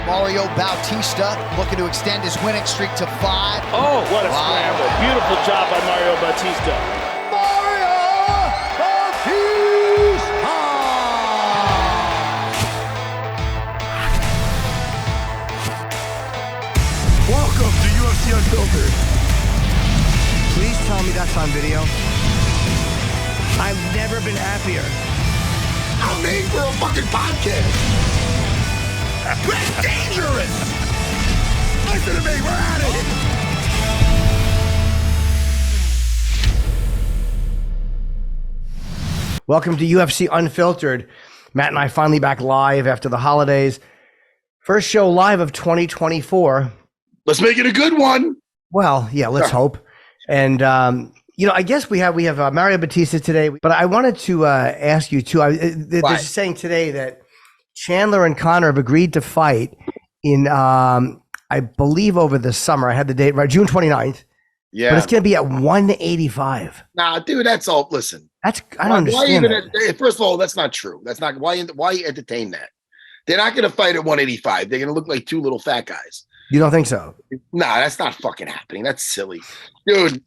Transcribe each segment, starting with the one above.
Mario Bautista looking to extend his winning streak to 5. Oh, what a scramble. Beautiful job by Mario Bautista. Mario Bautista! Welcome to UFC Unfiltered. Please tell me that's on video. I've never been happier. I'm made for a fucking podcast. We're dangerous. Listen to me, we're at it. Welcome to UFC Unfiltered. Matt and I finally back live after the holidays. First show live of 2024. Let's make it a good one. Well, yeah, let's hope. And, I guess we have Mario Bautista today, but I wanted to ask you too. They're saying today that Chandler and Conor have agreed to fight in, I believe over the summer. I had the date right, June 29th. Yeah. But it's going to be at 185. Nah, dude, that's all. Listen. I don't understand that. First of all, that's not true. That's not, why entertain that? They're not going to fight at 185. They're going to look like two little fat guys. You don't think so? Nah, that's not fucking happening. That's silly. Dude,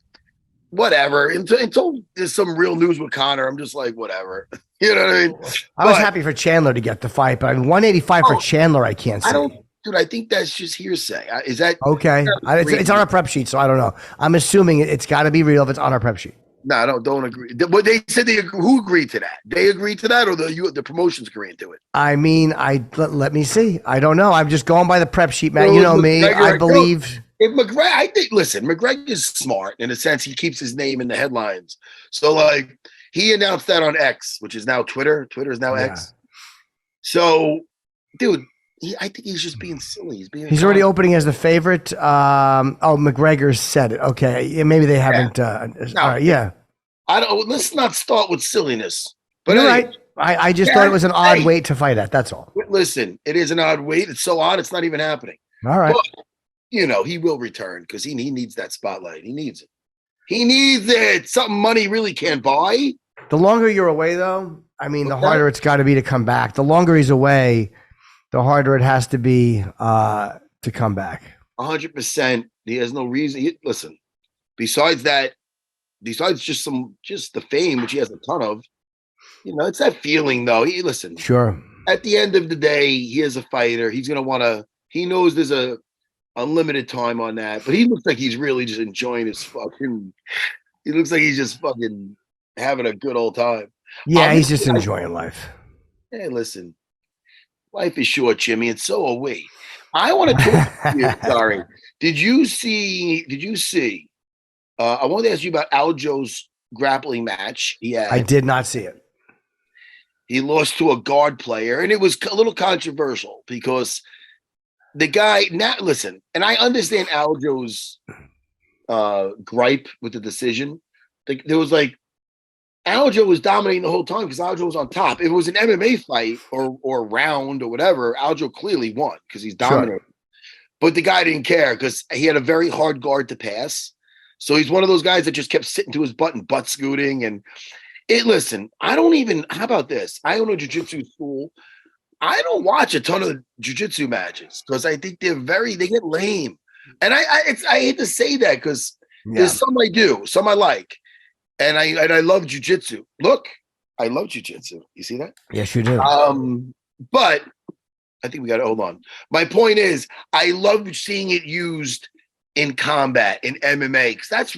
whatever. Until there's some real news with Conor, I'm just like, whatever. You know what I mean? I was happy for Chandler to get the fight, but 185 for Chandler, I can't see. Dude, I think that's just hearsay. Is that okay? It's on our prep sheet, so I don't know. I'm assuming it's got to be real if it's on our prep sheet. No, don't agree. But they said who agreed to that? They agreed to that, or the promotions agreed to it? I mean, let me see. I don't know. I'm just going by the prep sheet, man. You know me. I believe. If McGregor, I think. Listen, McGregor is smart in a sense. He keeps his name in the headlines. So, like, he announced that on X, which is now Twitter. Twitter is now X. So, dude, I think he's just being silly. He's already opening as the favorite. McGregor said it. Okay, maybe they haven't. All right, yeah. I don't. Let's not start with silliness. But you're right. I just thought it was an odd weight to fight at. That's all. Listen, it is an odd weight. It's so odd. It's not even happening. All right. But, he will return because he needs that spotlight. He needs it. He needs it. Something money really can't buy. The longer you're away, though, I mean, the harder it's got to be to come back. The longer he's away, the harder it has to be to come back. 100%. He has no reason. Listen, besides just the fame, which he has a ton of, it's that feeling though. Listen. Sure. At the end of the day, he is a fighter. He's going to want to, he knows there's a unlimited time on that, but he looks like he's really just enjoying his he looks like he's just fucking having a good old time. Yeah, he's just enjoying life. Hey, listen. Life is short, Jimmy, and so are we. I want to talk to you. Sorry. Did you see? I wanted to ask you about Aljo's grappling match. I did not see it. He lost to a guard player, and it was a little controversial because the guy. Now, listen, and I understand Aljo's gripe with the decision. There was Aljo was dominating the whole time because Aljo was on top. If it was an MMA fight or round or whatever, Aljo clearly won because he's dominating. Sure. But the guy didn't care because he had a very hard guard to pass. So he's one of those guys that just kept sitting to his butt and butt scooting. And listen, how about this? I own a jiu-jitsu school. I don't watch a ton of jiu-jitsu matches because I think they get lame. And I hate to say that because there's some I do, some I like. And I love jiu-jitsu. Look, I love jiu-jitsu. You see that? Yes, you do. But I think we got to hold on. My point is, I love seeing it used in combat, in MMA, because that's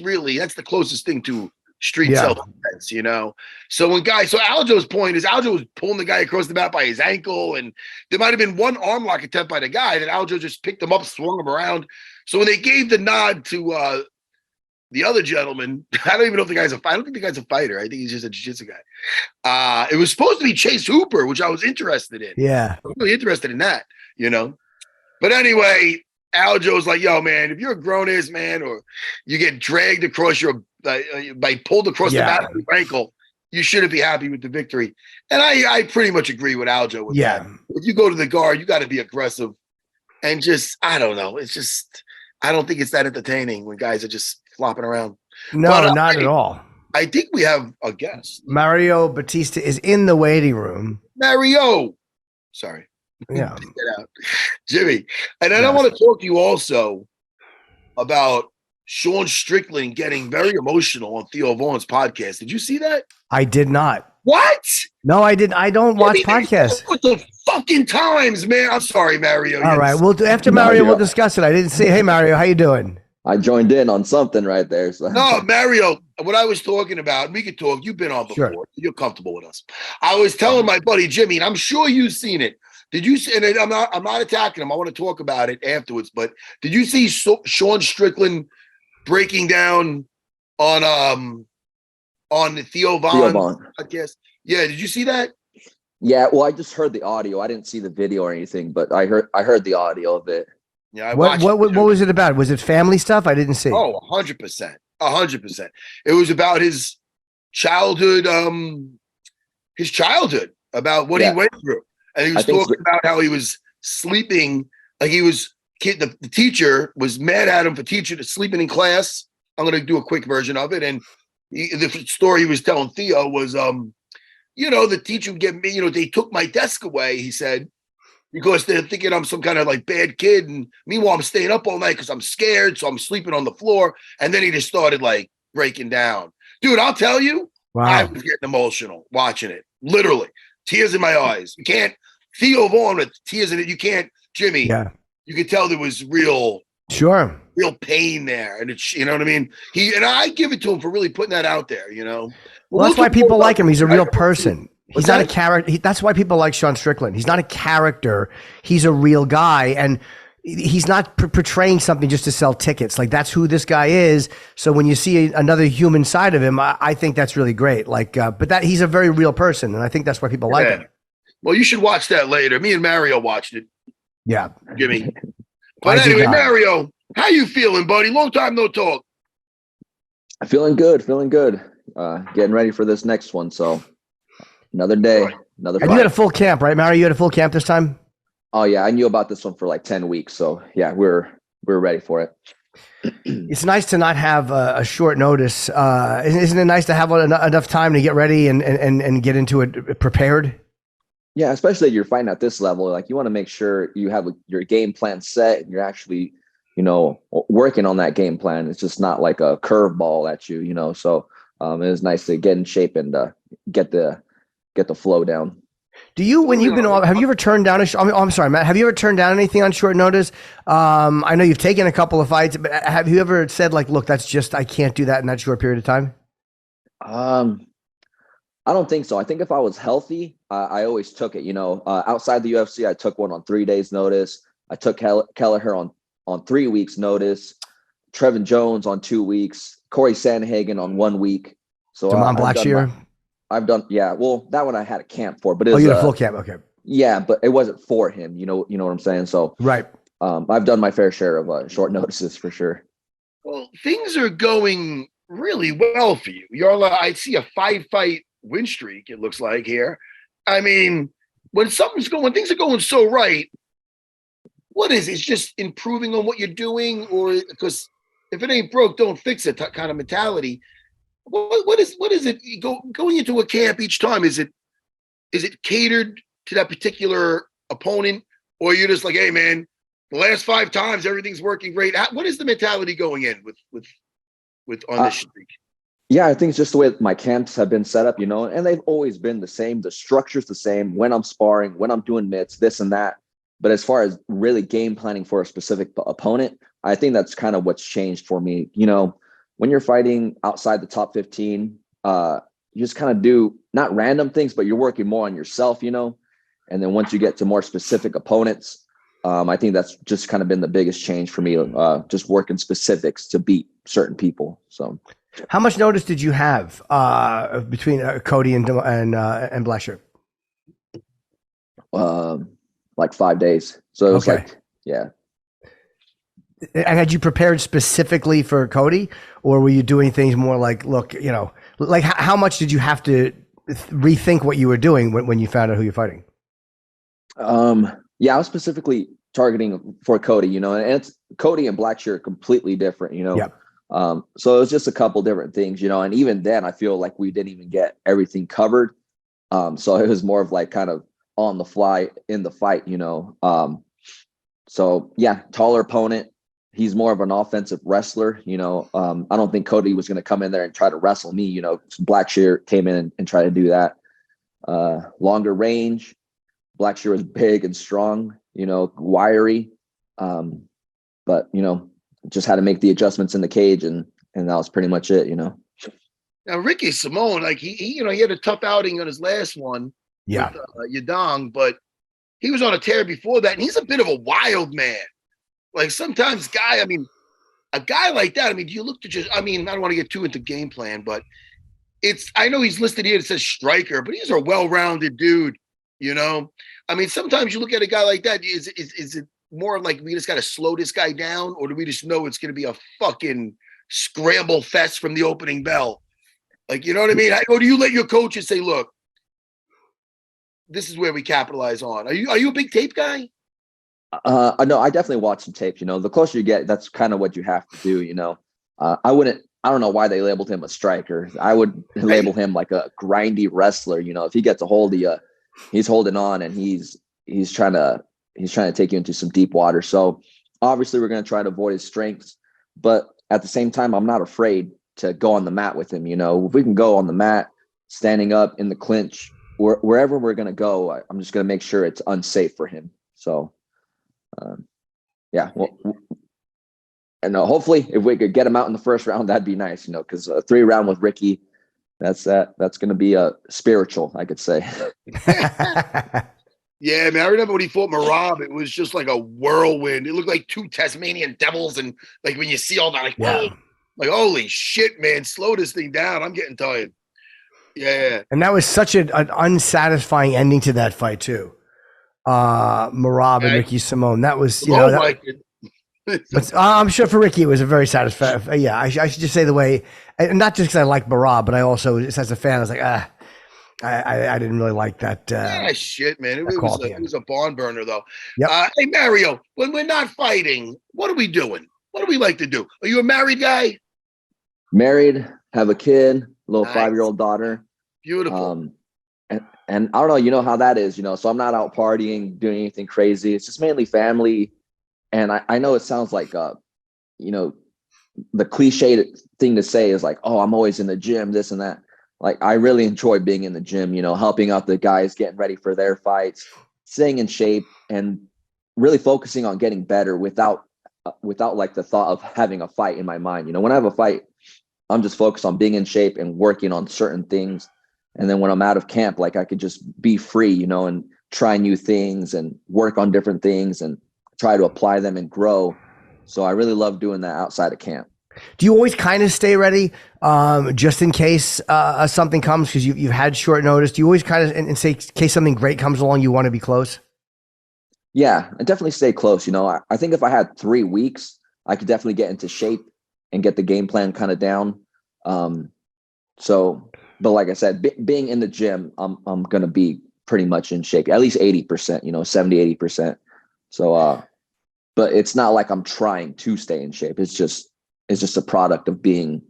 the closest thing to street self-defense, So Aljo's point is Aljo was pulling the guy across the mat by his ankle, and there might have been one arm lock attempt by the guy that Aljo just picked him up, swung him around. So when they gave the nod to the other gentleman, I don't even know if I don't think the guy's a fighter. I think he's just a jiu-jitsu guy. It was supposed to be Chase Hooper, which I was interested in. Yeah. I'm really interested in that, But anyway, Aljo's like, yo, man, if you're a grown-ass man or you get dragged across pulled across the back of your ankle, you shouldn't be happy with the victory. And I pretty much agree with Aljo with that. If you go to the guard, you got to be aggressive. And just, I don't know. It's just, I don't think it's that entertaining when guys are just flopping around. No, not at all. I think we have a guest. Mario Bautista is in the waiting room. Mario. Sorry. Yeah. Get out. Jimmy. And then I want to talk to you also about Sean Strickland getting very emotional on Theo Vaughn's podcast. Did you see that? I did not. What? No, I didn't. I don't watch podcasts. What the fucking times, man? I'm sorry, Mario. All right. Well, after Mario, we'll discuss it. I didn't say, hey, Mario, how you doing? I joined in on something right there. So. No, Mario, what I was talking about, we could talk. You've been on before. Sure. You're comfortable with us. I was telling my buddy Jimmy, and I'm sure you've seen it. Did you see, and I'm not attacking him. I want to talk about it afterwards, but did you see Sean Strickland breaking down on the Theo Vaughn podcast? Yeah, did you see that? Yeah, well, I just heard the audio. I didn't see the video or anything, but I heard the audio of it. Yeah, what was it about? Was it family stuff? I didn't see. Oh, 100%. 100%. It was about his childhood, about what he went through. And he was talking about how he was sleeping, like the teacher was mad at him for sleeping in class. I'm going to do a quick version of it. And the story he was telling Theo was, the teacher would get me, they took my desk away, he said, because they're thinking I'm some kind of like bad kid. And meanwhile, I'm staying up all night because I'm scared. So I'm sleeping on the floor. And then he just started like breaking down. Dude, I'll tell you, I was getting emotional watching it. Literally. Tears in my eyes. You can't, Theo Vaughn with tears in it. You can't, Jimmy. Yeah. You could tell there was real pain there. And it's, you know what I mean? And I give it to him for really putting that out there, Well, that's why people like him. He's a real person. He's not a character. That's why people like Sean Strickland. He's not a character. He's a real guy. And he's not portraying something just to sell tickets. Like, that's who this guy is. So when you see another human side of him, I think that's really great. Like, but he's a very real person. And I think that's why people like him. Well, you should watch that later. Me and Mario watched it. Yeah. Jimmy. But anyway, Mario, how you feeling, buddy? Long time no talk. Feeling good. Getting ready for this next one. So another day, another fight. And you had a full camp, right, Mario? You had a full camp this time? Oh yeah, I knew about this one for like 10 weeks. So yeah, we're ready for it. It's nice to not have a short notice. Isn't it nice to have enough time to get ready and get into it prepared? Yeah, especially you're fighting at this level. Like, you want to make sure you have your game plan set and you're actually, working on that game plan. It's just not like a curveball at you, So it is nice to get in shape and get the flow down. Do you, when you've been off, have you ever turned down I'm sorry, Matt, have you ever turned down anything on short notice? I know you've taken a couple of fights, but have you ever said like, look, I can't do that in that short period of time? I don't think so. I think if I was healthy, I always took it, outside the UFC, I took one on 3 days notice. I took Kelleher on 3 weeks notice, Trevin Jones on 2 weeks, Corey Sandhagen on 1 week. So Da'Mon Blackshear. I've done, yeah. Well, that one I had a camp for, but it was, you had a full camp. Okay. Yeah, but it wasn't for him. You know what I'm saying? So right. I've done my fair share of short notices for sure. Well, things are going really well for you. I see a 5-fight win streak. It looks like here. I mean, when things are going so right, what is it? It's just improving on what you're doing, or because if it ain't broke, don't fix it kind of mentality. What is it going into a camp each time? Is it catered to that particular opponent, or you're just like, hey man, the last 5 times everything's working great? What is the mentality going in with on this streak? Yeah, I think it's just the way my camps have been set up, and they've always been the same. The structure's the same when I'm sparring, when I'm doing mitts, this and that. But as far as really game planning for a specific opponent, I think that's kind of what's changed for me. When you're fighting outside the top 15, you just kind of do not random things, but you're working more on yourself, And then once you get to more specific opponents, I think that's just kind of been the biggest change for me, just working specifics to beat certain people. So, how much notice did you have between Cody and Blackshear? Like 5 days. So it was yeah. And had you prepared specifically for Cody, or were you doing things more like, look, like how much did you have to rethink what you were doing when you found out who you're fighting? Yeah, I was specifically targeting for Cody, and it's Cody and Blackshear are completely different, Yep. So it was just a couple different things, and even then I feel like we didn't even get everything covered. So it was more of like kind of on the fly in the fight, So yeah, taller opponent. He's more of an offensive wrestler, I don't think Cody was going to come in there and try to wrestle me, Blackshear came in and tried to do that. Longer range. Blackshear was big and strong, wiry. But, just had to make the adjustments in the cage and that was pretty much it, Now, Ricky Simone, like he had a tough outing on his last one. Yeah. With Yadong, but he was on a tear before that. And he's a bit of a wild man. Like sometimes a guy like that, do you look to I don't want to get too into game plan, but I know he's listed here. It says striker, but he's a well-rounded dude, sometimes you look at a guy like that. Is it more like we just got to slow this guy down, or do we just know it's going to be a fucking scramble fest from the opening bell? Like, you know what I mean? Or do you let your coaches say, look, this is where we capitalize on? Are you a big tape guy? No, I definitely watch some tape. The closer you get, that's kind of what you have to do. I don't know why they labeled him a striker. I would label him like a grindy wrestler. If he gets a hold of you, he's holding on and he's trying to take you into some deep water. So obviously we're going to try to avoid his strengths, but at the same time, I'm not afraid to go on the mat with him. If we can go on the mat, standing up in the clinch, wherever we're going to go, I'm just going to make sure it's unsafe for him. So, yeah. Well, and hopefully if we could get him out in the first round, that'd be nice, because a 3-round with Ricky, that's going to be a spiritual, I could say. Yeah, man. I remember when he fought Marab, it was just like a whirlwind. It looked like 2 Tasmanian devils. And like when you see all that, like, holy shit, man, slow this thing down. I'm getting tired. Yeah. And that was such an unsatisfying ending to that fight too. Marab and Ricky Simone. That was, but I'm sure for Ricky it was a very satisfying. Yeah, I should just say the way, and not just because I like Marab, but I also, just as a fan, I was like, I didn't really like that. Shit, man. It was a barn burner, though. Yep. Hey, Mario, when we're not fighting, what are we doing? What do we like to do? Are you a married guy? Married, have a kid, little Nice. 5-year-old daughter. Beautiful. And I don't know how that is, so I'm not out partying, doing anything crazy. It's just mainly family. And I know it sounds like, the cliche thing to say is like, oh, I'm always in the gym, this and that. Like, I really enjoy being in the gym, helping out the guys, getting ready for their fights, staying in shape, and really focusing on getting better without like the thought of having a fight in my mind. When I have a fight, I'm just focused on being in shape and working on certain things. And then when I'm out of camp, like I could just be free, and try new things and work on different things and try to apply them and grow. So I really love doing that outside of camp. Do you always kind of stay ready just in case something comes, because you've had short notice? Do you always kind of, in case something great comes along, you want to be close? Yeah, I definitely stay close. I think if I had 3 weeks, I could definitely get into shape and get the game plan kind of down. But like I said, being in the gym, I'm going to be pretty much in shape, at least 80%, 70, 80%. So, but it's not like I'm trying to stay in shape. It's just a product of being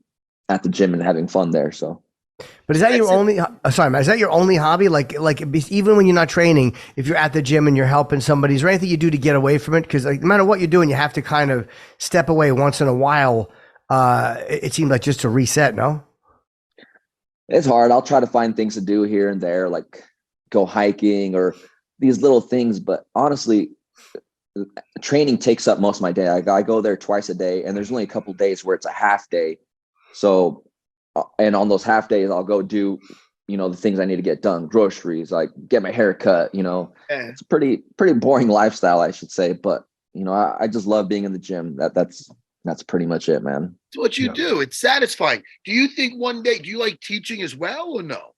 at the gym and having fun there. So, but is that your only? Sorry, man, is that your only hobby? Like even when you're not training, if you're at the gym and you're helping somebody, is there anything you do to get away from it? Because like, no matter what you're doing, you have to kind of step away once in a while. It seems like just to reset. No, it's hard. I'll try to find things to do here and there, like go hiking or these little things. But honestly, training takes up most of my day. I go there twice a day, and there's only a couple of days where it's a half day. So, and on those half days, I'll go do, the things I need to get done, groceries, like get my hair cut, It's a pretty boring lifestyle, I should say. But, I just love being in the gym. That's pretty much it, man. It's what you do. It's satisfying. Do you think one day, do you like teaching as well or no?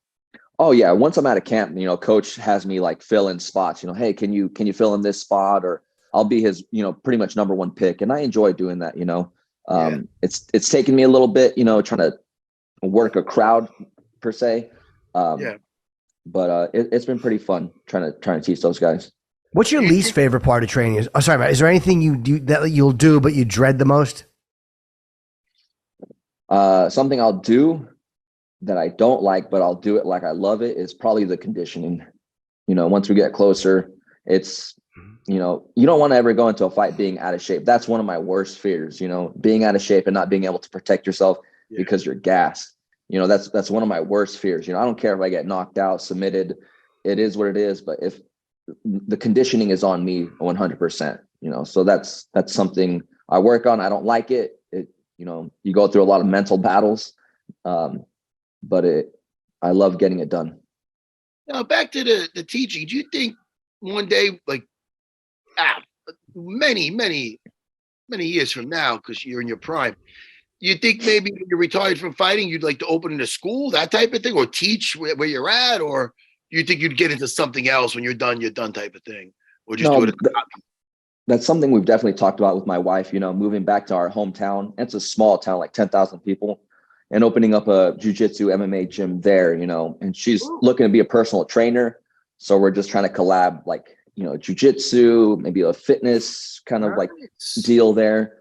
Oh yeah. Once I'm at a camp, coach has me like fill in spots, hey, can you fill in this spot? Or I'll be his, pretty much number one pick. And I enjoy doing that, It's taken me a little bit, trying to work a crowd per se. But it's been pretty fun trying to teach those guys. What's your least favorite part of training? Is there anything you do that you'll do but you dread the most? Something I'll do that I don't like, but I'll do it like I love it, is probably the conditioning. once we get closer, it's, you don't want to ever go into a fight being out of shape. That's one of my worst fears, being out of shape and not being able to protect yourself because you're gassed. That's one of my worst fears. I don't care if I get knocked out, submitted, it is what it is. But if the conditioning is on me 100%, so that's something I work on. I don't like it. You go through a lot of mental battles, but I love getting it done. Now back to the teaching. Do you think one day, like many years from now, because you're in your prime, you think maybe when you're retired from fighting, you'd like to open a school, that type of thing, or teach where you're at, or you think you'd get into something else when you're done type of thing, or just do it? That's something we've definitely talked about with my wife, moving back to our hometown. It's a small town, like 10,000 people, and opening up a jiu-jitsu MMA gym there, and she's looking to be a personal trainer. So we're just trying to collab, like, jiu-jitsu, maybe a fitness kind of like deal there.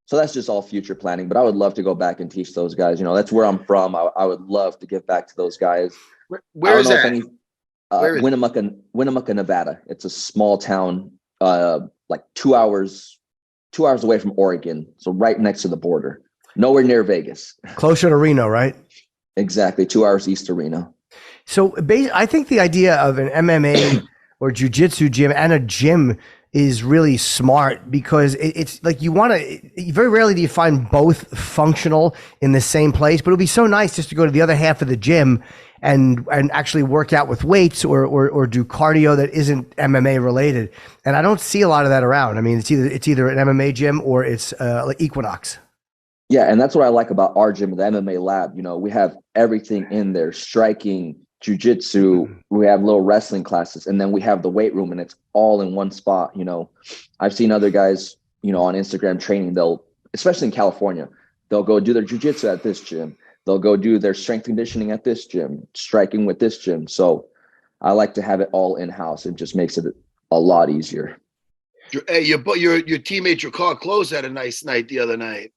So that's just all future planning, but I would love to go back and teach those guys. That's where I'm from. I would love to give back to those guys. Where is that? Winnemucca, Nevada. It's a small town, like 2 hours away from Oregon. So right next to the border, nowhere near Vegas. Closer to Reno, right? Exactly. 2 hours east of Reno. So I think the idea of an MMA or jiu-jitsu gym and a gym is really smart, because it's like very rarely do you find both functional in the same place, but it'd be so nice just to go to the other half of the gym and actually work out with weights or do cardio that isn't MMA related. And I don't see a lot of that around. I mean, it's either an MMA gym or it's like Equinox. Yeah. And that's what I like about our gym, the MMA lab. We have everything in there: striking, jiu-jitsu, we have little wrestling classes, and then we have the weight room, and it's all in one spot. I've seen other guys, on Instagram training, especially in California, they'll go do their jiu-jitsu at this gym. They'll go do their strength conditioning at this gym, striking with this gym. So I like to have it all in-house. It just makes it a lot easier. Hey, your teammate, your car closed, had a nice night the other night.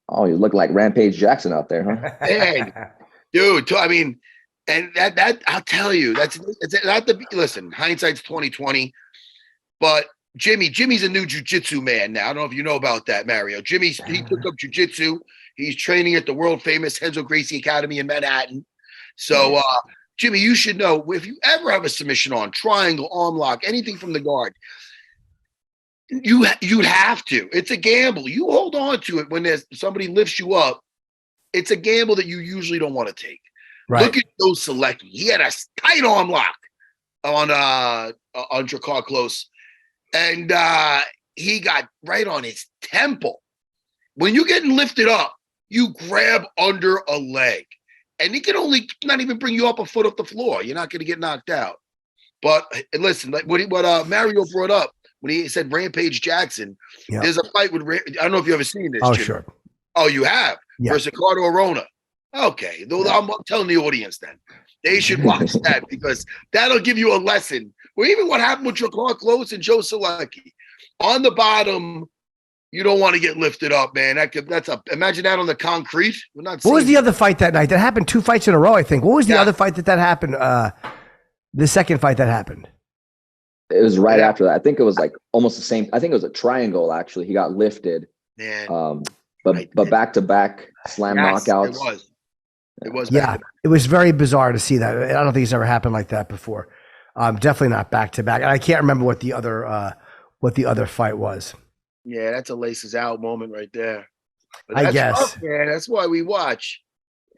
Oh, you look like Rampage Jackson out there, huh? Hey, dude, I mean, and that I'll tell you, it's not listen, hindsight's 20/20, but Jimmy's a new jiu-jitsu man now. I don't know if you know about that, Mario. He took up jiu-jitsu. He's training at the world famous Renzo Gracie Academy in Manhattan. So Jimmy, you should know, if you ever have a submission on, triangle, arm lock, anything from the guard, you'd have to. It's a gamble. You hold on to it when somebody lifts you up. It's a gamble that you usually don't want to take. Right. Look at those selecting. He had a tight arm lock on Drakkar Klose, and he got right on his temple. When you're getting lifted up, you grab under a leg, and he can only not even bring you up a foot off the floor. You're not going to get knocked out. But listen, like what Mario brought up when he said Rampage Jackson, there's a fight with I don't know if you've ever seen this. Oh, Jim. Sure. Oh, you have? Yeah. Versus Ricardo Arona. Okay, I'm telling the audience then. They should watch that, because that'll give you a lesson. Or even what happened with Drakkar Klose and Joe Selecki. On the bottom, you don't want to get lifted up, man. Imagine that on the concrete. What was the other fight that night? That happened 2 fights in a row, I think. What was the other fight that happened? The second fight that happened? It was right after that. I think it was like almost the same. I think it was a triangle, actually. He got lifted. Man. But back-to-back slam knockouts. It was. Yeah, it was very bizarre to see that. I don't think it's ever happened like that before. Definitely not back-to-back. And I can't remember what the other fight was. Yeah, that's a laces out moment right there. But I guess. Tough, man. That's why we watch.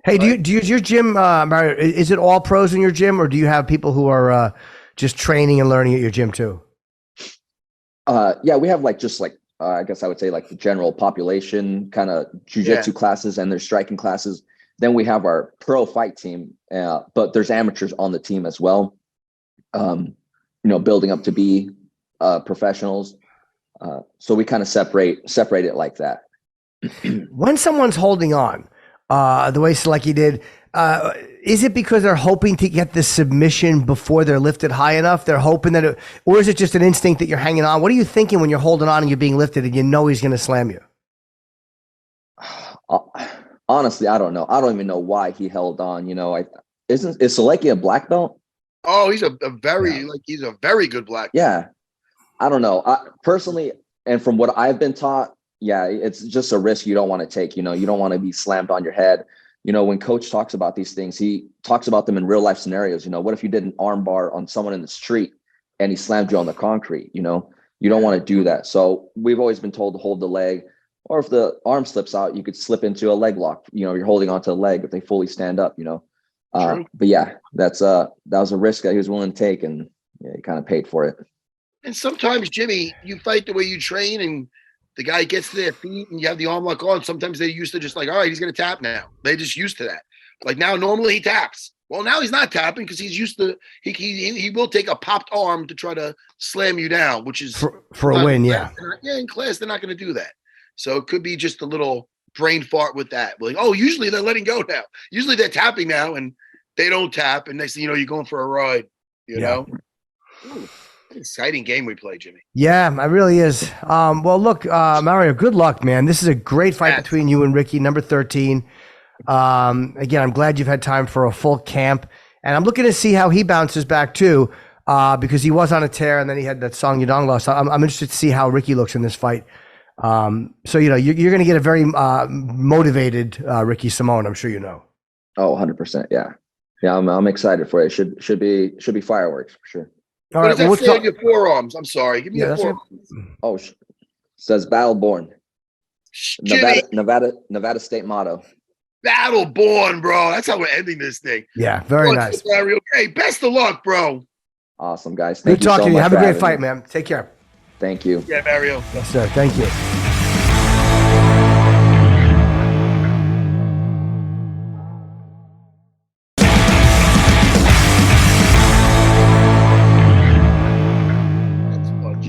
Hey, do you your gym, Mario, is it all pros in your gym, or do you have people who are just training and learning at your gym too? Yeah, we have I guess I would say like the general population kind of jiu-jitsu classes, and there's striking classes. Then we have our pro fight team, but there's amateurs on the team as well. Building up to be professionals. So we kind of separate it like that. When someone's holding on, the way Selecki did, is it because they're hoping to get the submission before they're lifted high enough? They're hoping that or is it just an instinct that you're hanging on? What are you thinking when you're holding on and you're being lifted and you know he's going to slam you? Honestly, I don't know. I don't even know why he held on. Is Selecki a black belt? Oh, he's a very he's a very good black belt. Yeah. I don't know. Personally, and from what I've been taught, yeah, it's just a risk you don't want to take. You know, you don't want to be slammed on your head. You know, when coach talks about these things, he talks about them in real life scenarios. You know, what if you did an arm bar on someone in the street and he slammed you on the concrete? You know, you don't want to do that. So we've always been told to hold the leg, or if the arm slips out, you could slip into a leg lock. You know, you're holding onto the leg if they fully stand up, you know. But yeah, that was a risk that he was willing to take, and yeah, he kind of paid for it. And sometimes, Jimmy, you fight the way you train, and the guy gets to their feet and you have the arm lock on. Sometimes they're used to just like, all right, he's going to tap now. They're just used to that. Like now, normally he taps. Well, now he's not tapping because he's used to, he will take a popped arm to try to slam you down, which is for a win. Yeah. Yeah. In class, they're not going to do that. So it could be just a little brain fart with that. Like, oh, usually they're letting go now. Usually they're tapping now and they don't tap. And next thing you know, you're going for a ride, you know? Ooh. Exciting game we play, Jimmy. Yeah, it really is. Well, look, Mario, good luck, man. This is a great fight between you and Ricky, number 13. Again, I'm glad you've had time for a full camp. And I'm looking to see how he bounces back, too, because he was on a tear, and then he had that Song Yadong loss. I'm interested to see how Ricky looks in this fight. So, you know, you're going to get a very motivated Ricky Simone, I'm sure you know. Oh, 100%, yeah. Yeah, I'm excited for it. Should be fireworks, for sure. All what right, does that say on your forearms? I'm sorry. Give me your forearms. Oh, says Battleborn. Nevada State motto. Battleborn, bro. That's how we're ending this thing. Yeah, very nice. Mario. Hey, best of luck, bro. Awesome, guys. Good talking to you. Have a great fight, man. Take care. Thank you. Yeah, Mario. Yes, sir. Thank you.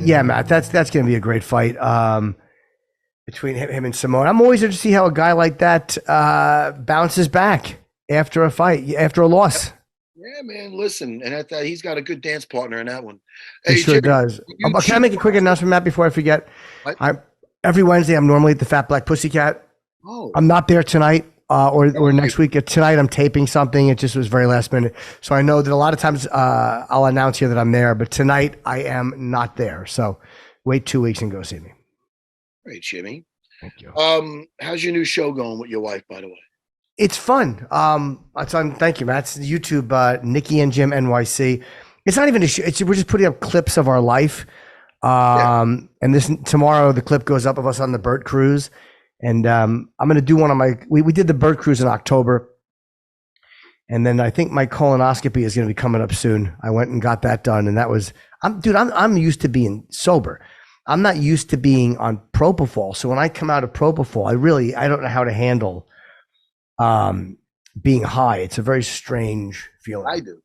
Yeah, Matt, that's going to be a great fight between him and Simone. I'm always interested to see how a guy like that bounces back after a fight, after a loss. Yeah, man. Listen, and he's got a good dance partner in that one. He sure does. Can I make a quick announcement, Matt, before I forget? Every Wednesday, I'm normally at the Fat Black Pussycat. Oh. I'm not there tonight or next week. Tonight, I'm taping something. It just was very last minute. So I know that a lot of times I'll announce here that I'm there, but tonight I am not there. So wait 2 weeks and go see me. Great, Jimmy. Thank you. How's your new show going with your wife, by the way? It's fun. It's on. Thank you, Matt. It's YouTube, Nikki and Jim NYC. It's not even a show. We're just putting up clips of our life. And tomorrow the clip goes up of us on the Burt cruise. And I'm going to do one on we did the Burt cruise in October. And then I think my colonoscopy is going to be coming up soon. I went and got that done. And that was, I'm used to being sober. I'm not used to being on propofol. So when I come out of propofol, I don't know how to handle being high. It's a very strange feeling. I do.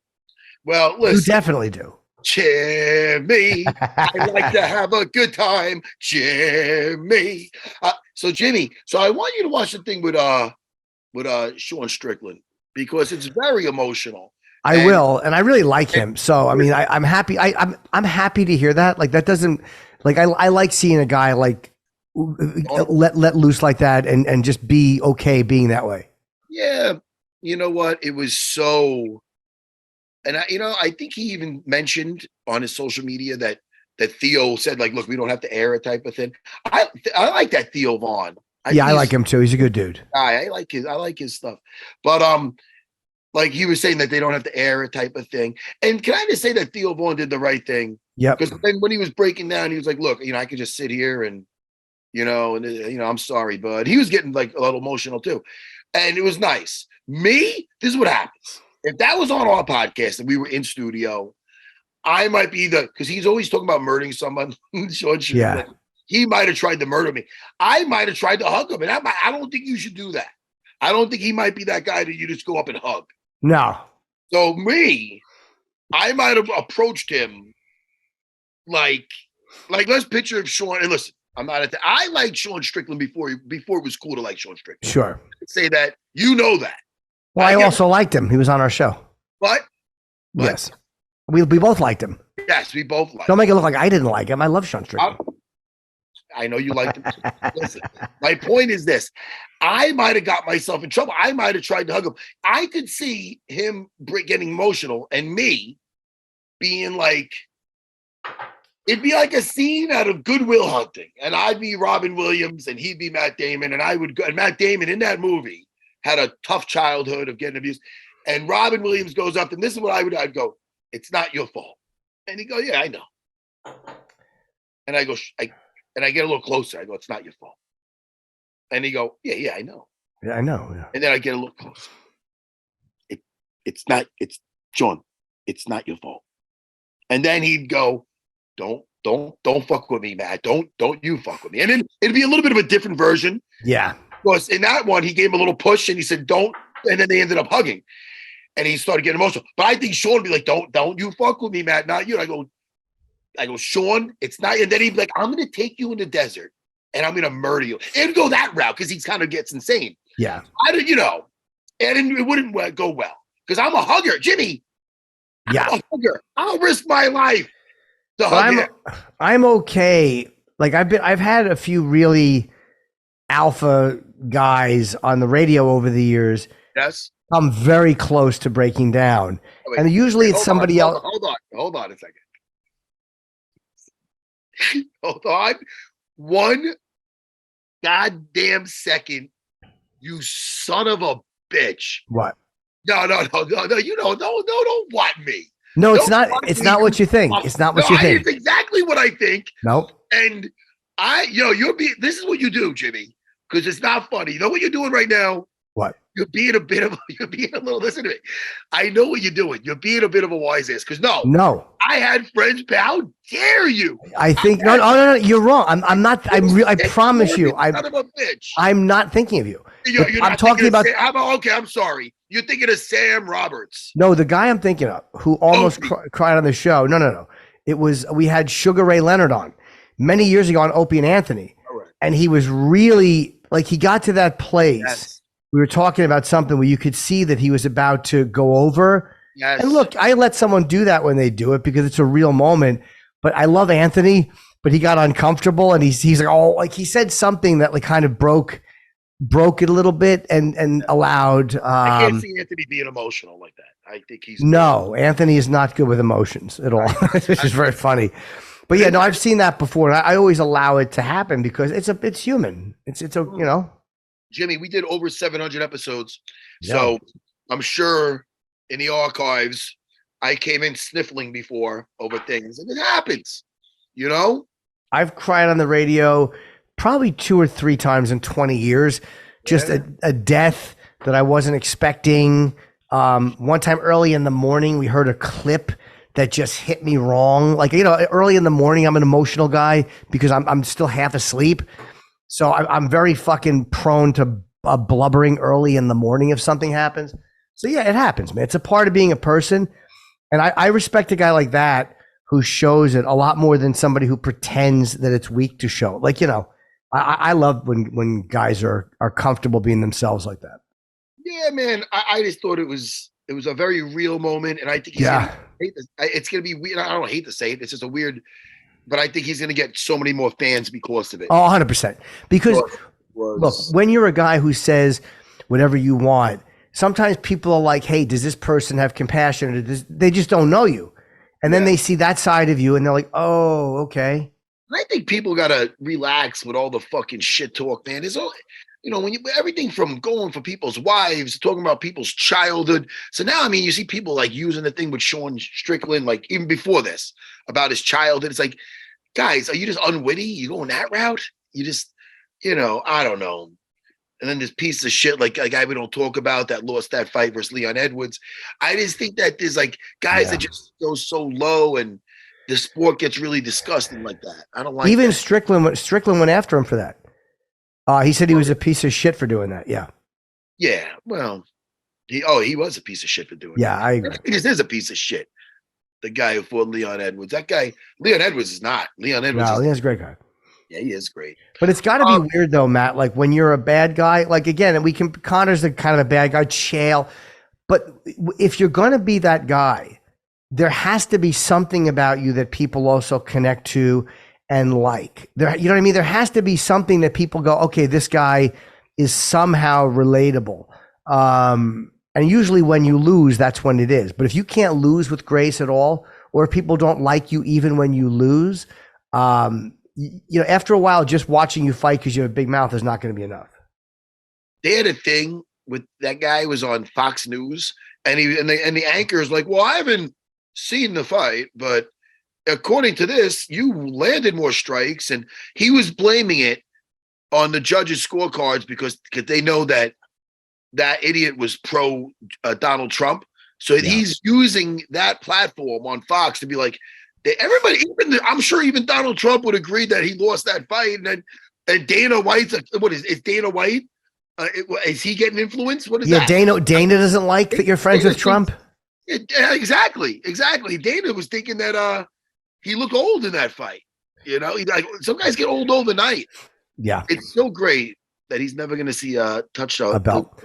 Well, listen. You definitely do. Jimmy, I like to have a good time. Jimmy. So Jimmy, I want you to watch the thing with Sean Strickland because it's very emotional. I will, and I really like him. So I mean, I'm happy. I'm happy to hear that. Like that doesn't like I like seeing a guy like let loose like that and just be okay being that way. Yeah, you know what? It was so. And I think he even mentioned on his social media that Theo said, like, look, we don't have to air it type of thing. I like that Theo Vaughn. I like him too. He's a good dude. I like his stuff. But like he was saying that they don't have to air it type of thing. And can I just say that Theo Vaughn did the right thing? Yeah. Because then when he was breaking down, he was like, look, I could just sit here and I'm sorry, bud. He was getting like a little emotional too. And it was nice. Me, this is what happens. If that was on our podcast and we were in studio, I might be because he's always talking about murdering someone. Yeah. He might have tried to murder me. I might have tried to hug him. And I don't think you should do that. I don't think he might be that guy that you just go up and hug. No. So I might have approached him like let's picture Sean. And listen, I'm not I liked Sean Strickland before it was cool to like Sean Strickland. Sure. I'd say that, that. Well, I also liked him. He was on our show. What? Yes. We both liked him. Yes, we both liked him. Don't make it look like I didn't like him. I love Sean Strickland. I know you liked him. Listen, my point is this. I might have got myself in trouble. I might have tried to hug him. I could see him getting emotional and me being like, it'd be like a scene out of Good Will Hunting, and I'd be Robin Williams and he'd be Matt Damon, and I would go, and Matt Damon in that movie had a tough childhood of getting abused, and Robin Williams goes up, and this is what I'd go, it's not your fault. And he'd go, yeah, I know. And I go, and I get a little closer. I go, it's not your fault. And he go, yeah, I know. Yeah, I know. Yeah. And then I get a little closer. It's Sean, it's not your fault. And then he'd go, don't fuck with me, Matt. Don't you fuck with me. And then it'd be a little bit of a different version. Yeah. Because in that one, he gave him a little push and he said, don't. And then they ended up hugging. And he started getting emotional. But I think Sean would be like, don't you fuck with me, Matt. Not you. And I go, Sean, it's not. And then he'd be like, I'm going to take you in the desert and I'm going to murder you. It'd go that route because he kind of gets insane. Yeah. And it wouldn't go well because I'm a hugger. Jimmy, yeah. I'm a hugger. I'll risk my life to hug him. I'm okay. Like I've had a few really alpha guys on the radio over the years. Yes. I'm very close to breaking down. Oh, wait, and usually it's somebody else. Hold on a second. Hold on. One goddamn second, you son of a bitch. What? No. You know, don't want me. No, it's not. It's not what you think. It's not what you think. It's exactly what I think. Nope. And this is what you do, Jimmy, because it's not funny. You know what you're doing right now? What? You're being a little, listen to me. I know what you're doing. You're being a bit of a wise ass because no. I had friends, but how dare you? I think no, you're wrong. I'm not. I promise you. Son of a bitch. I'm not thinking of you. I'm talking about. Okay, I'm sorry. You're thinking of Sam Roberts. No, the guy I'm thinking of who almost cried on the show. No. We had Sugar Ray Leonard on many years ago on Opie and Anthony, and he was really like he got to that place. Yes. We were talking about something where you could see that he was about to go over. Yes. And look, I let someone do that when they do it because it's a real moment. But I love Anthony, but he got uncomfortable and he's like, oh, like he said something that like kind of broke it a little bit and allowed. I can't see Anthony being emotional like that. I think he's Anthony is not good with emotions at all, which is very funny. But yeah, no, I've seen that before, and I always allow it to happen because it's human. It's Jimmy, we did over 700 episodes. Yeah. So I'm sure in the archives, I came in sniffling before over things. And it happens, you know? I've cried on the radio probably 2 or 3 times in 20 years. Just a death that I wasn't expecting. One time early in the morning, we heard a clip that just hit me wrong. Like, early in the morning, I'm an emotional guy because I'm still half asleep. So I'm very fucking prone to blubbering early in the morning if something happens. So yeah, it happens, man. It's a part of being a person. And I respect a guy like that who shows it a lot more than somebody who pretends that it's weak to show. Like, I love when guys are comfortable being themselves like that. Yeah, man. I just thought it was a very real moment. And I think it's going to be weird. I don't hate to say it. It's just a weird... But I think he's going to get so many more fans because of it. Oh, 100%. Because, look, when you're a guy who says whatever you want, sometimes people are like, hey, does this person have compassion? They just don't know you. And then they see that side of you and they're like, oh, okay. I think people got to relax with all the fucking shit talk, man. It's all, when everything from going for people's wives, talking about people's childhood. So now, I mean, you see people like using the thing with Sean Strickland, like even before this, about his childhood. It's like, guys, are you just unwitty? You going that route? You just, I don't know. And then this piece of shit, like a guy we don't talk about that lost that fight versus Leon Edwards. I just think that there's like guys that just go so low and the sport gets really disgusting like that. I don't like even that. Strickland went after him for that. He said he was a piece of shit for doing that. Yeah. Yeah. Well, he was a piece of shit for doing that. Yeah, I agree. He just is a piece of shit. The guy who fought Leon Edwards. That guy, Leon Edwards is not. Leon's a great guy. Yeah, he is great. But it's got to be weird though, Matt. Like when you're a bad guy, like again, and Conor's the kind of a bad guy, Chael. But if you're going to be that guy, there has to be something about you that people also connect to and like. You know what I mean? There has to be something that people go, okay, this guy is somehow relatable. And usually when you lose, that's when it is. But if you can't lose with grace at all, or people don't like you even when you lose, after a while, just watching you fight because you have a big mouth is not going to be enough. They had a thing with that guy was on Fox News, and the anchor is like, well, I haven't seen the fight, but according to this, you landed more strikes, and he was blaming it on the judges' scorecards because they know that idiot was pro Donald Trump. So he's using that platform on Fox to be like, everybody, I'm sure even Donald Trump would agree that he lost that fight. And Dana White's is Dana White? Is he getting influenced? What is that? Dana doesn't like that you're friends with Trump. Yeah, exactly. Dana was thinking that he looked old in that fight. Some guys get old overnight. Yeah, it's so great that he's never going to see a touchdown a belt.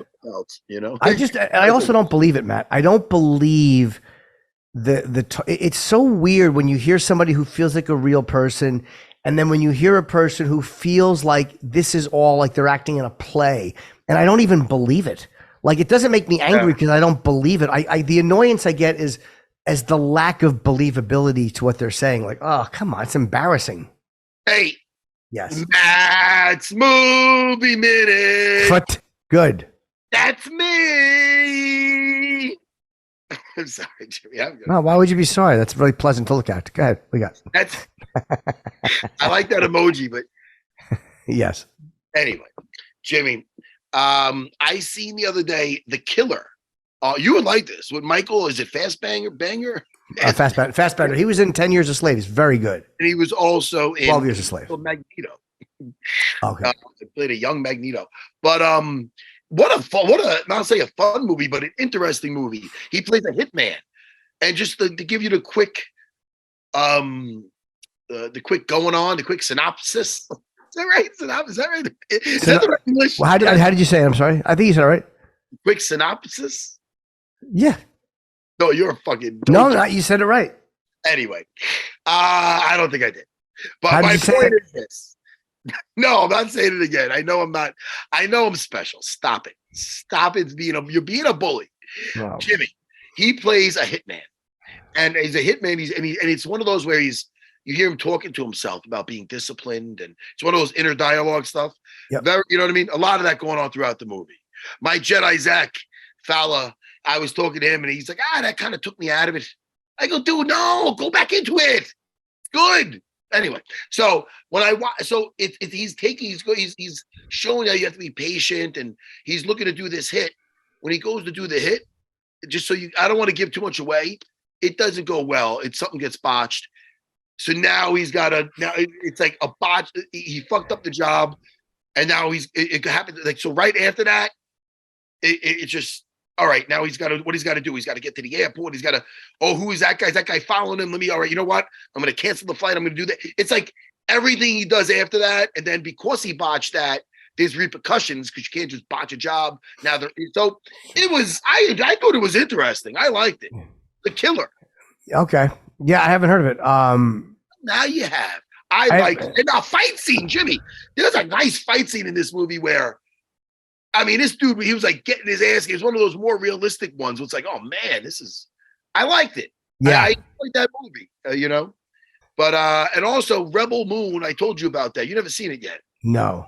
I also don't believe it, Matt. I don't believe it's so weird when you hear somebody who feels like a real person, and then when you hear a person who feels like this is all like they're acting in a play, and I don't even believe it. Like, it doesn't make me angry because I don't believe it. The annoyance I get is as the lack of believability to what they're saying. Like, oh, come on, it's embarrassing. Hey. Yes. Matt's Movie Minute. Good. That's me. I'm sorry, Jimmy. No, why would you be sorry? That's really pleasant to look at. Go ahead. We got. I like that emoji, but yes. Anyway, Jimmy, I seen the other day The Killer. You would like this with Michael. Is it Banger? Fastbender. He was in 10 Years a Slave. He's very good. And he was also in 12 Years a Slave. Magneto. Okay. He played a young Magneto. But not say a fun movie, but an interesting movie. He plays a hitman. And just to give you the quick the quick synopsis. Is that right? Is that right? Is that the right English? Well, how did you say it? I'm sorry. I think you said it right. Quick synopsis? Yeah. No, you're a fucking... No, you said it right. Anyway, I don't think I did. But my point is this. No, I'm not saying it again. I know I'm not. I know I'm special. Stop it. Stop it. You're being a bully. Wow. Jimmy, he plays a hitman. And he's a hitman. And it's one of those where you hear him talking to himself about being disciplined. And it's one of those inner dialogue stuff. Yep. You know what I mean? A lot of that going on throughout the movie. My Jedi Zach fella, I was talking to him and he's like, that kind of took me out of it. I go, dude, no, go back into it. Good. Anyway, so when he's showing how you have to be patient and he's looking to do this hit. When he goes to do the hit, just so I don't want to give too much away. It doesn't go well. Something gets botched. So now it's like a botch. He fucked up the job. And now it happened. Like, so right after that, it's just, all right, now he's got to do. He's got to get to the airport. He's got to, who is that guy? Is that guy following him? All right, you know what? I'm going to cancel the flight. I'm going to do that. It's like everything he does after that. And then because he botched that, there's repercussions because you can't just botch a job. So it was, I thought it was interesting. I liked it. The Killer. Okay. Yeah, I haven't heard of it. Now you have. I like it. And now fight scene, Jimmy. There's a nice fight scene in this movie where, this dude, he was like getting his ass. It was one of those more realistic ones. It's like, oh man, I liked it. Yeah. I liked that movie, But, and also Rebel Moon, I told you about that. You never seen it yet. No.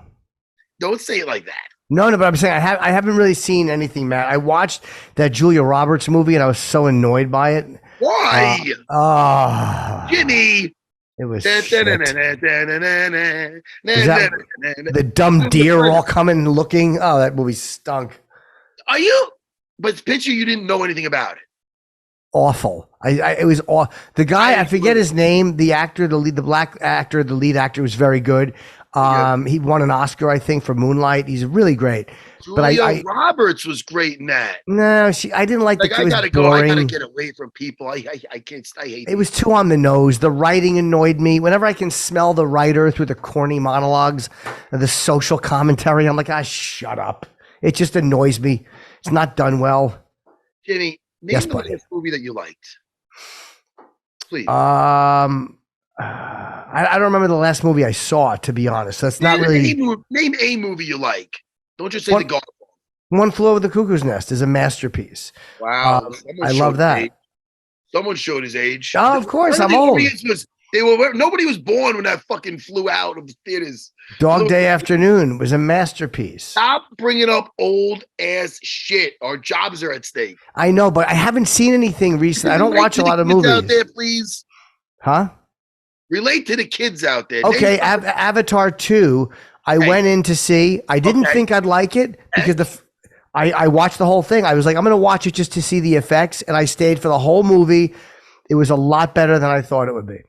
Don't say it like that. No, but I'm saying I haven't really seen anything, Matt. I watched that Julia Roberts movie and I was so annoyed by it. Why? Jimmy. It was the dumb deer all coming looking. Oh, that movie stunk. Are you? But picture you didn't know anything about it. Awful. It was awful. The guy, I forget his name. The actor, the black actor, the lead actor was very good. He won an Oscar, I think, for Moonlight. He's really great. Julia Roberts was great in that. No, I didn't like the. I gotta go. I gotta get away from people. I can't. I hate it. Was too on the nose. The writing annoyed me. Whenever I can smell the writer through the corny monologues and the social commentary, I'm like, shut up. It just annoys me. It's not done well. Jenny, name the last movie that you liked, please. I don't remember the last movie I saw, to be honest. That's not really. Name a movie you like. Don't just say The Golf. One Flew Over the Cuckoo's Nest is a masterpiece. Wow. I love that. Someone showed his age. Oh, of course, I'm old. Nobody was born when that fucking flew out of the theaters. Dog Day Afternoon was a masterpiece. Stop bringing up old ass shit. Our jobs are at stake. I know, but I haven't seen anything recently. I don't watch a lot of movies. Out there, please. Huh? Relate to the kids out there. Okay, Avatar 2, I went in to see. I didn't think I'd like it because I watched the whole thing. I was like, I'm going to watch it just to see the effects, and I stayed for the whole movie. It was a lot better than I thought it would be.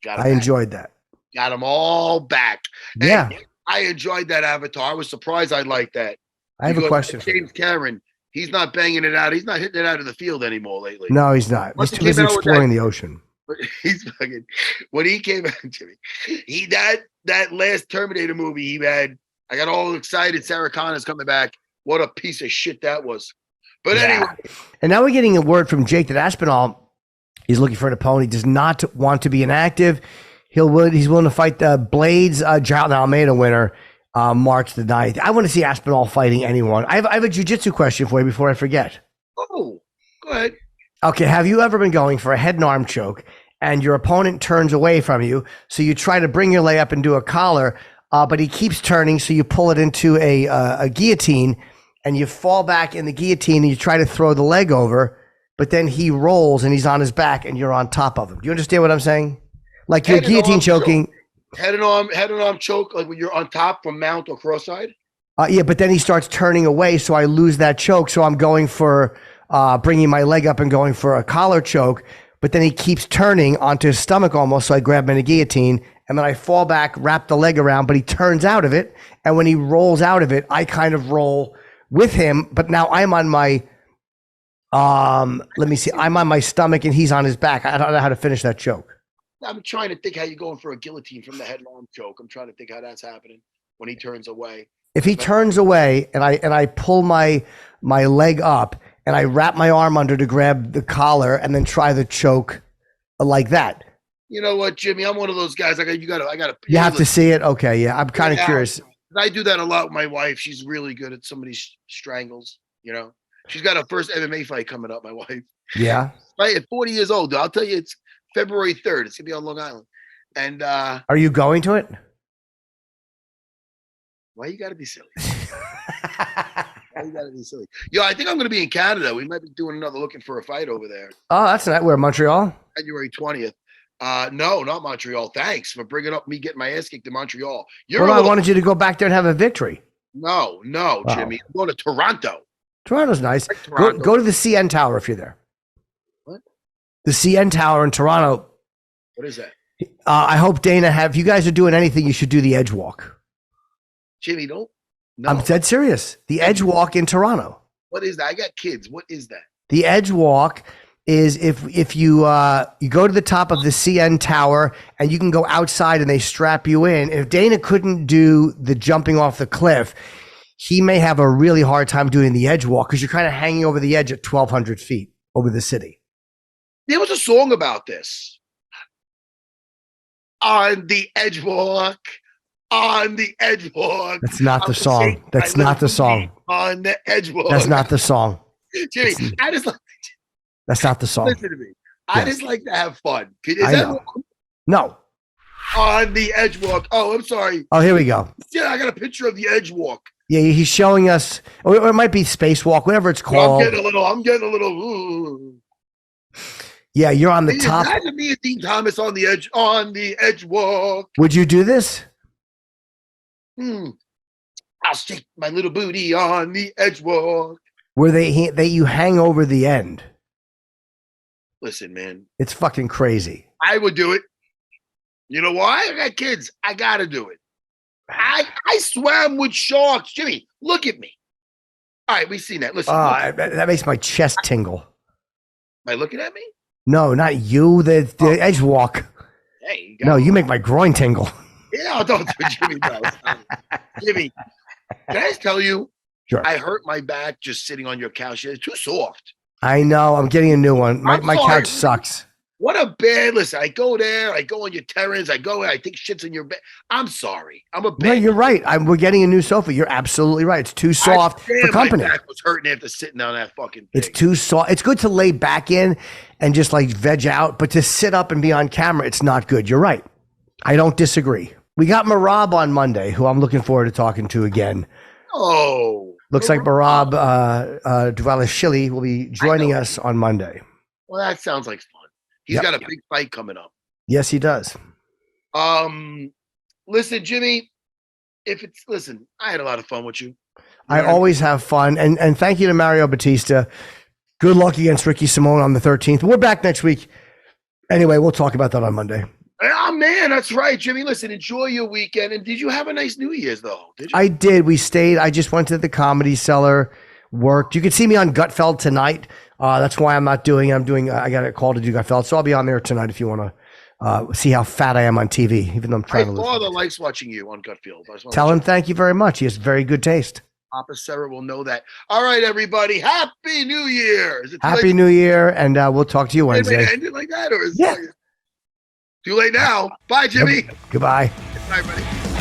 I enjoyed that. Got them all back. Yeah. And I enjoyed that Avatar. I was surprised I liked that. I have a question. James Cameron, he's not banging it out. He's not hitting it out of the field anymore lately. No, he's not. He's too busy exploring the ocean. He's fucking, when he came out, Jimmy, that last Terminator movie he had, I got all excited. Sarah Connor's coming back. What a piece of shit that was. But anyway. And now we're getting a word from Jake that Aspinall is looking for an opponent. He does not want to be inactive. He's willing to fight the Blades Gerald Almeida winner March the 9th. I want to see Aspinall fighting anyone. I have a jiu-jitsu question for you before I forget. Oh, go ahead. Okay, have you ever been going for a head and arm choke and your opponent turns away from you, so you try to bring your leg up and do a collar, but he keeps turning, so you pull it into a guillotine, and you fall back in the guillotine and you try to throw the leg over, but then he rolls and he's on his back and you're on top of him. Do you understand what I'm saying? Like you're guillotine choking. Head and arm choke, like when you're on top from mount or cross-side? Yeah, but then he starts turning away, so I lose that choke. So I'm going for bringing my leg up and going for a collar choke, but then he keeps turning onto his stomach almost, so I grab him in a guillotine, and then I fall back, wrap the leg around, but he turns out of it, and when he rolls out of it, I kind of roll with him, but now I'm on my, I'm on my stomach and he's on his back. I don't know how to finish that choke. I'm trying to think how you're going for a guillotine from the head and arm choke. I'm trying to think how that's happening when he turns away. If he turns away and I pull my leg up and I wrap my arm under to grab the collar and then try the choke like that. You know what, Jimmy? I'm one of those guys. I got. You have to see it. Okay, yeah. I'm kind of curious. I do that a lot with my wife. She's really good at some of these strangles. You know, she's got her first MMA fight coming up. My wife. Yeah. Right at 40 years old. I'll tell you, it's February 3rd. It's gonna be on Long Island. And are you going to it? Why you gotta be silly? Why you gotta be silly? Yo, I think I'm gonna be in Canada. We might be doing another looking for a fight over there. Oh, that's not where Montreal? January 20th. No, not Montreal. Thanks for bringing up me getting my ass kicked in Montreal. I wanted you to go back there and have a victory. No, Jimmy. I'm going to Toronto. Toronto's nice. Go to the CN Tower if you're there. What? The CN Tower in Toronto. What is that? I hope Dana if you guys are doing anything, you should do the Edge Walk. Jimmy, don't. No. I'm dead serious. The Edge Walk in Toronto. What is that? I got kids. What is that? The Edge Walk is if you go to the top of the CN Tower and you can go outside and they strap you in. If Dana couldn't do the jumping off the cliff, he may have a really hard time doing the Edge Walk because you're kind of hanging over the edge at 1,200 feet over the city. There was a song about this. On the Edge Walk. On the Edge Walk. That's not the song. That's not the song. On the Edge Walk. That's not the song. Jimmy, I just like. That's not the song. Listen to me. I just like to have fun. Is I that know. No. On the Edge Walk. Oh, I'm sorry. Oh, here we go. Yeah, I got a picture of the Edge Walk. Yeah, he's showing us, or it might be Spacewalk, whatever it's called. I'm getting a little. Ooh. Yeah, you're on the top. Imagine me and Dean Thomas on the Edge Walk. Would you do this? I'll stick my little booty on the Edge Walk. Where you hang over the end. Listen, man. It's fucking crazy. I would do it. You know why? I got kids. I got to do it. I swam with sharks. Jimmy, look at me. All right, we've seen that. Listen. That makes my chest tingle. Am I looking at me? No, not you. The Edge Walk. Hey, you make my groin tingle. Yeah, don't do it, Jimmy. No. Jimmy, can I just tell you? Sure. I hurt my back just sitting on your couch. It's too soft. I know. I'm getting a new one. My couch sucks. What a bad, listen, I go there, I go on your terrace, I take shits in your bed. I'm sorry. I'm a bad. No, you're right. We're getting a new sofa. You're absolutely right. It's too soft for company. My back was hurting after sitting on that fucking thing. It's too soft. It's good to lay back in and just like veg out, but to sit up and be on camera, it's not good. You're right. I don't disagree. We got Marab on Monday, who I'm looking forward to talking to again. Oh. Looks like Marab Dvalishvili will be joining us on Monday. Well, that sounds like fun. He's got a big fight coming up. Yes, he does. Listen, Jimmy, I had a lot of fun with you. I always have fun. And thank you to Mario Bautista. Good luck against Ricky Simone on the 13th. We're back next week. Anyway, we'll talk about that on Monday. Oh, man, that's right, Jimmy. Listen, enjoy your weekend. And did you have a nice New Year's, though? Did you? I did. We stayed. I just went to the Comedy Cellar, worked. You can see me on Gutfeld tonight. That's why I'm not doing it. I got a call to do Gutfeld. So I'll be on there tonight if you want to see how fat I am on TV, even though I'm trying to lose. My father likes watching you on Gutfeld. Tell him thank you very much. He has very good taste. Papa Sarah will know that. All right, everybody. Happy New Year. Happy New Year. And we'll talk to you Wednesday. End it like that? Or is it too late now? Bye, Jimmy. Goodbye. Bye, buddy.